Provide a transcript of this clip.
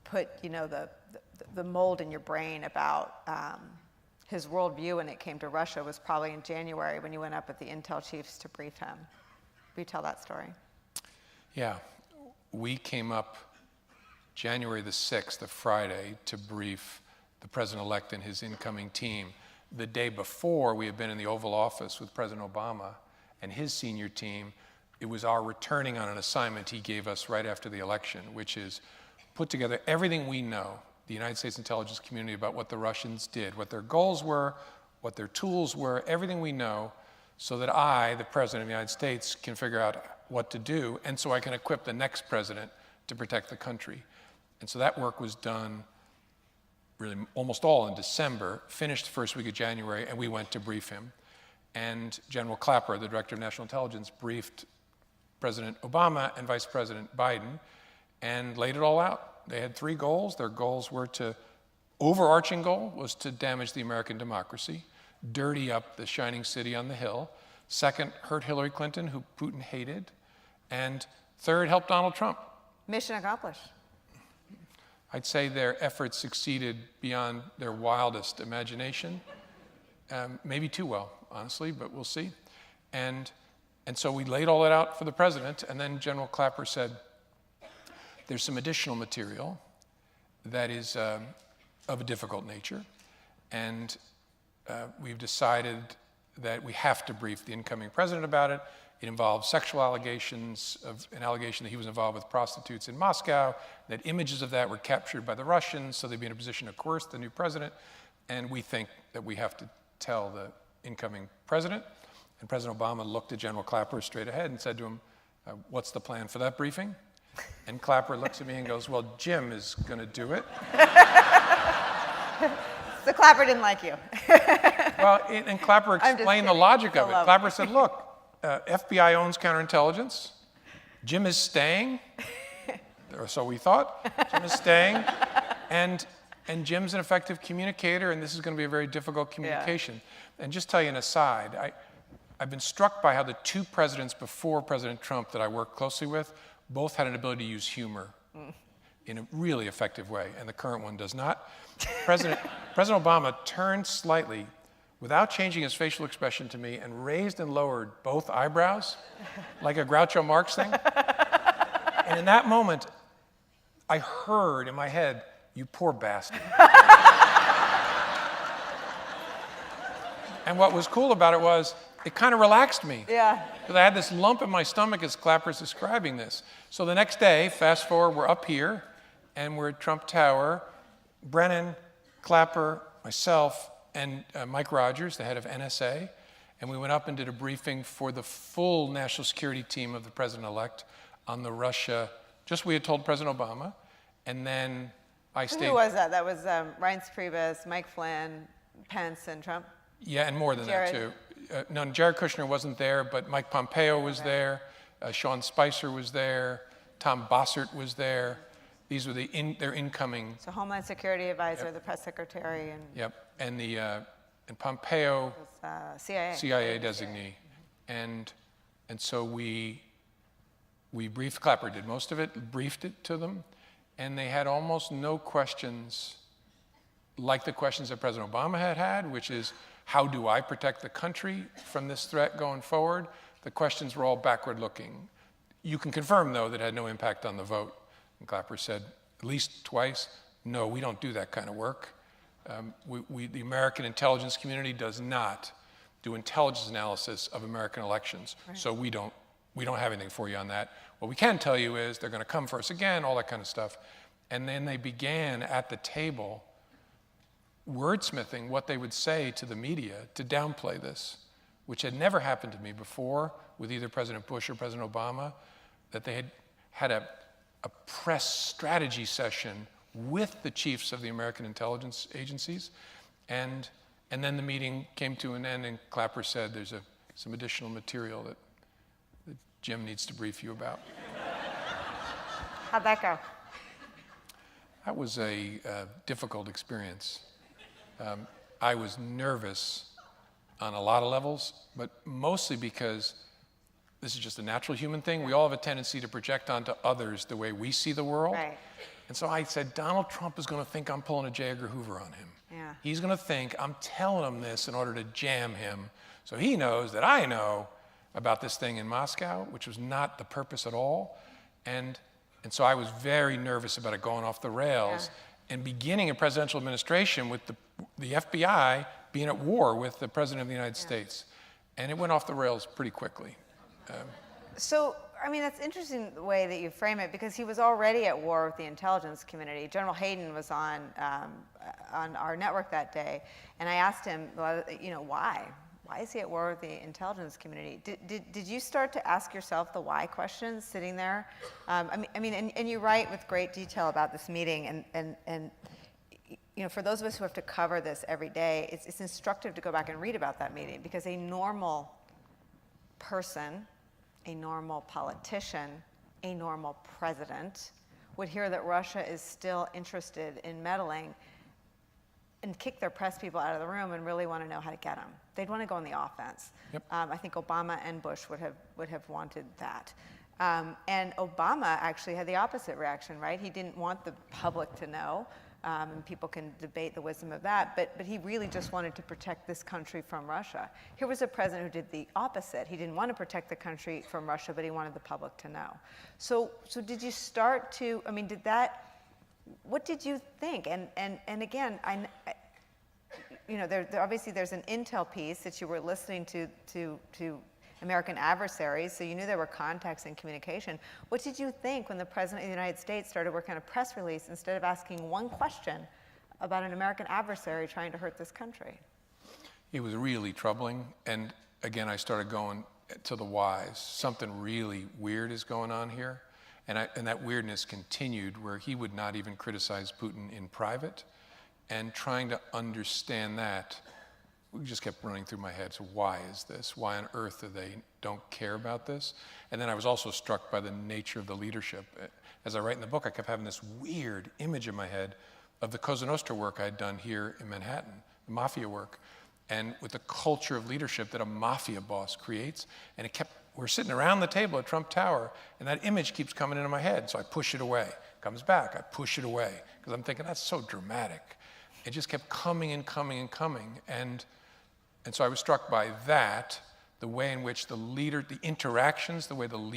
put, the mold in your brain about his worldview when it came to Russia was probably in January when you went up with the intel chiefs to brief him. Will you tell that story? Yeah, we came up January the 6th, a Friday, to brief the president-elect and his incoming team. The day before, we had been in the Oval Office with President Obama and his senior team. It was our returning on an assignment he gave us right after the election, which is put together everything we know, the United States intelligence community, about what the Russians did, what their goals were, what their tools were, everything we know, so that I, the President of the United States, can figure out what to do, and so I can equip the next president to protect the country. And so that work was done really almost all in December, finished the first week of January, and we went to brief him. And General Clapper, the Director of National Intelligence, briefed President Obama and Vice President Biden and laid it all out. They had 3 goals. Their goals were overarching goal was to damage the American democracy, dirty up the shining city on the hill. Second, hurt Hillary Clinton, who Putin hated. And third, help Donald Trump. Mission accomplished. I'd say their efforts succeeded beyond their wildest imagination. Maybe too well, honestly, but we'll see. And so we laid all that out for the president, and then General Clapper said, there's some additional material that is of a difficult nature, and we've decided that we have to brief the incoming president about it. It involves sexual allegations, an allegation that he was involved with prostitutes in Moscow, that images of that were captured by the Russians, so they'd be in a position to coerce the new president. And we think that we have to tell the incoming president. And President Obama looked at General Clapper straight ahead and said to him, what's the plan for that briefing? And Clapper looks at me and goes, well, Jim is going to do it. So Clapper didn't like you. Well, and Clapper explained the logic of it. Clapper said, look, FBI owns counterintelligence. Jim is staying, or so we thought. Jim is staying, and Jim's an effective communicator, and this is going to be a very difficult communication. Yeah. And just tell you an aside, I've been struck by how the 2 presidents before President Trump that I worked closely with both had an ability to use humor in a really effective way, and the current one does not. President Obama turned slightly without changing his facial expression to me and raised and lowered both eyebrows like a Groucho Marx thing. And in that moment, I heard in my head, you poor bastard. And what was cool about it was, it kind of relaxed me. Yeah. Because I had this lump in my stomach as Clapper's describing this. So the next day, fast forward, we're up here, and we're at Trump Tower. Brennan, Clapper, myself, and Mike Rogers, the head of NSA, and we went up and did a briefing for the full national security team of the president-elect on the Russia, just we had told President Obama, and then I stayed. Who was that? That was Reince Priebus, Mike Flynn, Pence, and Trump? Yeah, and more than that, too. No, Jared Kushner wasn't there, but Mike Pompeo was there, Sean Spicer was there, Tom Bossert was there. These were their incoming. So Homeland Security Advisor, the press secretary, and. Yep, and Pompeo, was, CIA. CIA designee, and so we briefed. Clapper did most of it, briefed it to them, and they had almost no questions, like the questions that President Obama had, which is, how do I protect the country from this threat going forward? The questions were all backward-looking. You can confirm, though, that it had no impact on the vote. And Clapper said, at least twice, no, we don't do that kind of work. The American intelligence community does not do intelligence analysis of American elections. Right. So we don't have anything for you on that. What we can tell you is they're going to come for us again, all that kind of stuff. And then they began at the table wordsmithing what they would say to the media to downplay this, which had never happened to me before with either President Bush or President Obama, that they had a press strategy session with the chiefs of the American intelligence agencies. And then the meeting came to an end, and Clapper said, there's some additional material that Jim needs to brief you about. How'd that go? That was a difficult experience. I was nervous on a lot of levels, but mostly because this is just a natural human thing. We all have a tendency to project onto others the way we see the world. Right. And so I said, Donald Trump is going to think I'm pulling a J. Edgar Hoover on him. Yeah. He's going to think I'm telling him this in order to jam him, so he knows that I know about this thing in Moscow, which was not the purpose at all. And so I was very nervous about it going off the rails and beginning a presidential administration with the FBI being at war with the President of the United States. And it went off the rails pretty quickly. So, I mean, that's interesting the way that you frame it, because he was already at war with the intelligence community. General Hayden was on our network that day, and I asked him, well, you know, why? Why is he at war with the intelligence community? Did you start to ask yourself the why questions sitting there? I mean, and you write with great detail about this meeting, and you know, for those of us who have to cover this every day, it's instructive to go back and read about that meeting, because a normal person, a normal politician, a normal president would hear that Russia is still interested in meddling and kick their press people out of the room and really want to know how to get them. They'd want to go on the offense. Yep. I think Obama and Bush would have wanted that. And Obama actually had the opposite reaction, right? He didn't want the public to know, and people can debate the wisdom of that, but he really just wanted to protect this country from Russia. Here was a president who did the opposite. He didn't want to protect the country from Russia, but he wanted the public to know. So did you start to, I mean, what did you think? And again, you know, obviously there's an intel piece that you were listening to American adversaries, so you knew there were contacts and communication. What did you think when the President of the United States started working on a press release instead of asking one question about an American adversary trying to hurt this country? It was really troubling, and again, I started going to the whys. Something really weird is going on here. And that weirdness continued, where he would not even criticize Putin in private. And trying to understand that, we just kept running through my head. So why is this? Why on earth do they don't care about this? And then I was also struck by the nature of the leadership. As I write in the book, I kept having this weird image in my head of the Cosa Nostra work I'd done here in Manhattan, the mafia work, and with the culture of leadership that a mafia boss creates. And we're sitting around the table at Trump Tower, and that image keeps coming into my head. So I push it away. Comes back, I push it away, because I'm thinking, that's so dramatic. It just kept coming and coming and coming. And so I was struck by that, the way in which the interactions, the way the leader